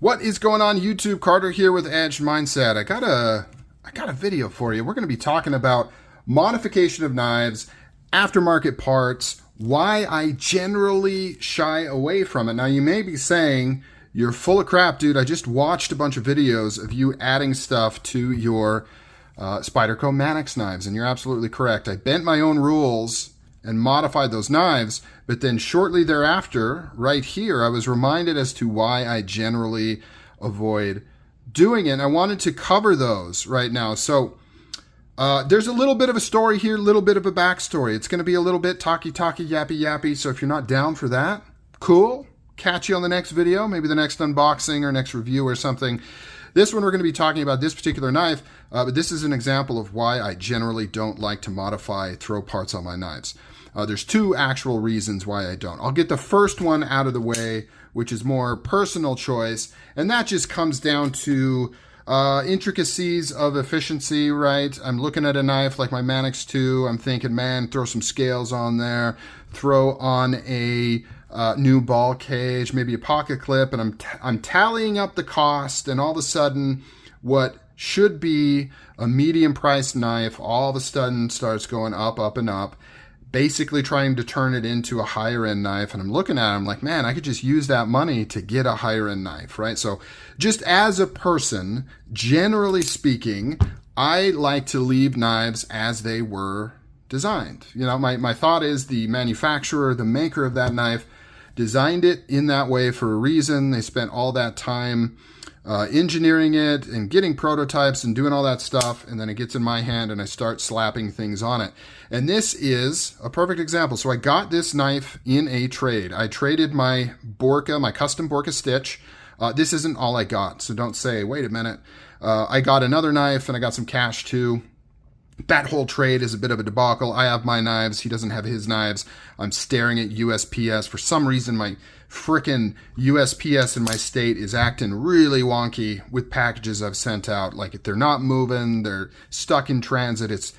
What is going on YouTube? Carter here with Edge Mindset. I got a video for you. We're going to be talking about modification of knives, aftermarket parts, why I generally shy away from it. Now you may be saying, you're full of crap, dude. I just watched a bunch of videos of you adding stuff to your Spyderco Mannix knives, and you're absolutely correct. I bent my own rules and modified those knives, but then shortly thereafter, right here, I was reminded as to why I generally avoid doing it. And I wanted to cover those right now. So there's a little bit of a story here, a little bit of a backstory. It's going to be a little bit talky, yappy, yappy. So if you're not down for that, cool. Catch you on the next video, maybe the next unboxing or next review or something. This one, we're going to be talking about this particular knife, but this is an example of why I generally don't like to modify throw parts on my knives. There's two actual reasons why I don't. I'll get the first one out of the way, which is more personal choice, and that just comes down to intricacies of efficiency, right? I'm looking at a knife like my Mannix 2. I'm thinking, man, throw some scales on there, throw on a new ball cage, maybe a pocket clip, and I'm tallying up the cost, and all of a sudden, what should be a medium-priced knife all of a sudden starts going up, and up, basically trying to turn it into a higher-end knife. And I'm looking at it, I'm like, man, I could just use that money to get a higher-end knife, right? So just as a person, generally speaking, I like to leave knives as they were designed. You know, my thought is the manufacturer, the maker of that knife, designed it in that way for a reason. They spent all that time engineering it and getting prototypes and doing all that stuff, and then it gets in my hand and I start slapping things on it. And this is a perfect example. So I got this knife in a trade. I traded my Borka, my custom Borka stitch. This isn't all I got, so don't say, wait a minute. I got another knife and I got some cash too. That whole trade is a bit of a debacle. I have my knives. He doesn't have his knives. I'm staring at USPS. For some reason, my frickin' USPS in my state is acting really wonky with packages I've sent out. Like, if they're not moving, they're stuck in transit. It's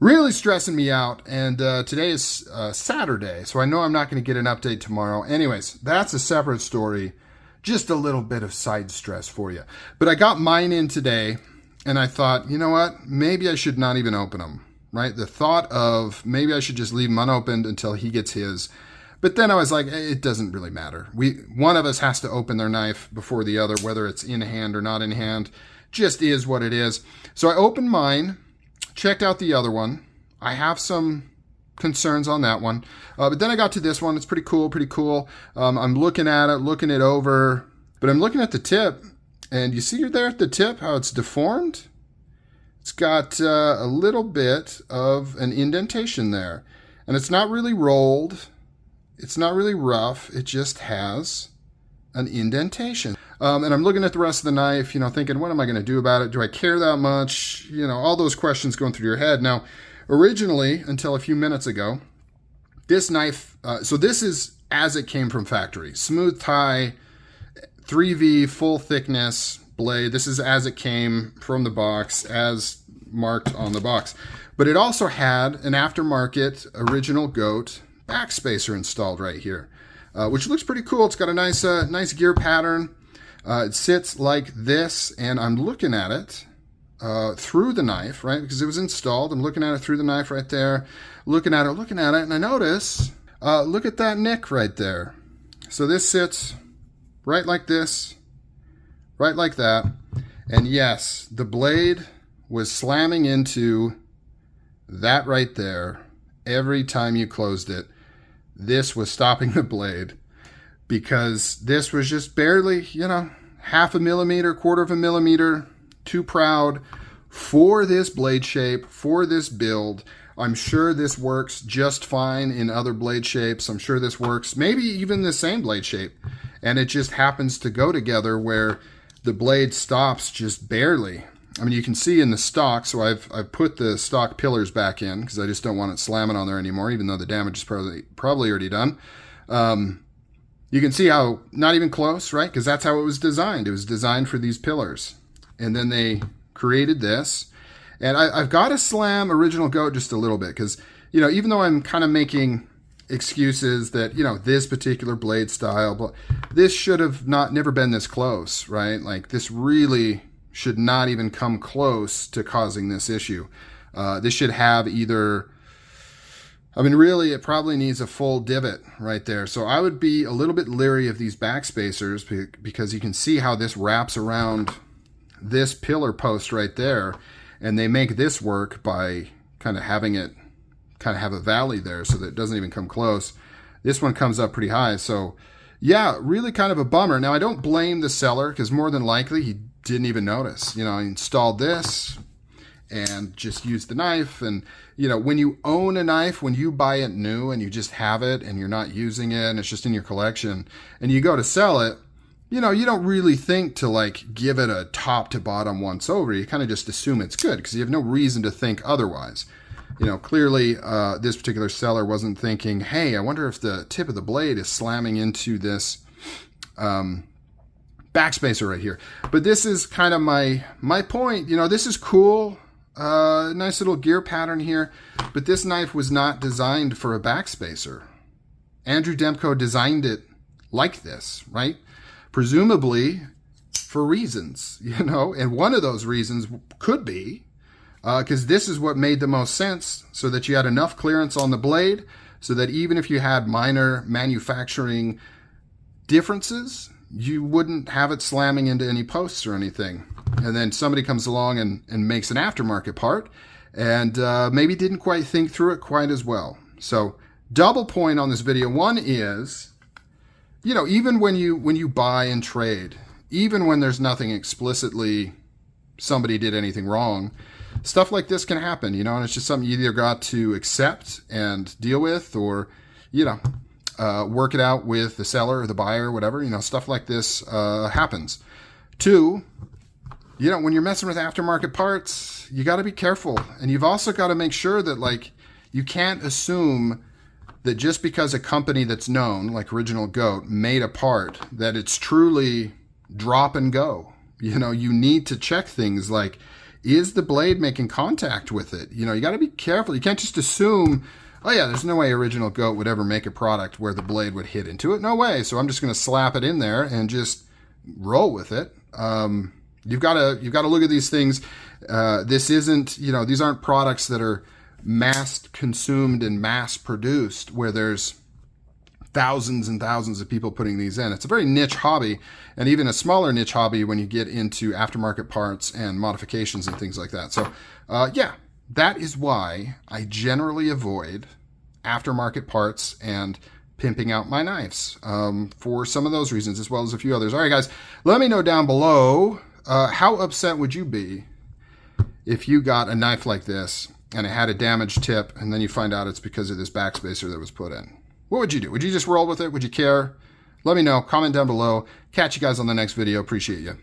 really stressing me out. And today is Saturday, so I know I'm not going to get an update tomorrow. Anyways, that's a separate story. Just a little bit of side stress for you. But I got mine in today. And I thought, you know what? Maybe I should not even open them, right? The thought of maybe I should just leave them unopened until he gets his. But then I was like, it doesn't really matter. One of us has to open their knife before the other, whether it's in hand or not in hand. Just is what it is. So I opened mine, checked out the other one. I have some concerns on that one. But then I got to this one. It's pretty cool. I'm looking at it, looking it over, but I'm looking at the tip. And you see there at the tip how it's deformed? It's got a little bit of an indentation there. And it's not really rolled. It's not really rough. It just has an indentation. And I'm looking at the rest of the knife, you know, thinking, what am I going to do about it? Do I care that much? You know, all those questions going through your head. Now, originally, until a few minutes ago, this knife, so this is as it came from factory. Smooth tie, 3V, full thickness blade. This is as it came from the box, as marked on the box. But it also had an aftermarket original goat backspacer installed right here, which looks pretty cool. It's got a nice gear pattern. It sits like this, and I'm looking at it through the knife, right? Because it was installed. I'm looking at it through the knife right there, looking at it, and I notice, look at that nick right there. So this sits right like this, right like that. And yes, the blade was slamming into that right there every time you closed it. This was stopping the blade because this was just barely, you know, half a millimeter, quarter of a millimeter too proud for this blade shape, for this build. I'm sure this works just fine in other blade shapes. I'm sure this works maybe even the same blade shape. And it just happens to go together where the blade stops just barely. I mean, you can see in the stock, so I've put the stock pillars back in because I just don't want it slamming on there anymore, even though the damage is probably already done. You can see how not even close, right? Because that's how it was designed. It was designed for these pillars. And then they created this. And I've got to slam Original Goat just a little bit because, you know, even though I'm kind of making excuses that, you know, this particular blade style, but this should have never been this close, right? Like this really should not even come close to causing this issue. This should have either, I mean, really, it probably needs a full divot right there. So I would be a little bit leery of these back spacers because you can see how this wraps around this pillar post right there. And they make this work by kind of having it kind of have a valley there so that it doesn't even come close. This one comes up pretty high. So yeah, really kind of a bummer. Now I don't blame the seller because more than likely he didn't even notice. You know, he installed this and just used the knife. And you know, when you own a knife, when you buy it new and you just have it and you're not using it and it's just in your collection and you go to sell it, you know, you don't really think to like give it a top to bottom once over. You kind of just assume it's good because you have no reason to think otherwise. You know, clearly this particular seller wasn't thinking, hey, I wonder if the tip of the blade is slamming into this backspacer right here. But this is kind of my point. You know, this is cool. Nice little gear pattern here. But this knife was not designed for a backspacer. Andrew Demko designed it like this, right? Presumably for reasons, you know. And one of those reasons could be because this is what made the most sense, so that you had enough clearance on the blade so that even if you had minor manufacturing differences, you wouldn't have it slamming into any posts or anything. And then somebody comes along and makes an aftermarket part and maybe didn't quite think through it quite as well. So double point on this video. One is, you know, even when you buy and trade, even when there's nothing explicitly somebody did anything wrong, stuff like this can happen, you know, and it's just something you either got to accept and deal with or, you know, work it out with the seller or the buyer or whatever, you know, stuff like this happens. Two, you know, when you're messing with aftermarket parts, you got to be careful. And you've also got to make sure that, like, you can't assume that just because a company that's known, like Original Goat, made a part, that it's truly drop and go. You know, you need to check things like, is the blade making contact with it? You know, you got to be careful. You can't just assume, oh yeah, there's no way Original Goat would ever make a product where the blade would hit into it. No way. So I'm just going to slap it in there and just roll with it. You've got to look at these things. This isn't, you know, these aren't products that are mass consumed and mass produced where there's thousands and thousands of people putting these in. It's a very niche hobby, and even a smaller niche hobby when you get into aftermarket parts and modifications and things like that. So yeah, that is why I generally avoid aftermarket parts and pimping out my knives for some of those reasons, as well as a few others. All right, guys, let me know down below, how upset would you be if you got a knife like this and it had a damaged tip and then you find out it's because of this backspacer that was put in? What would you do? Would you just roll with it? Would you care? Let me know. Comment down below. Catch you guys on the next video. Appreciate you.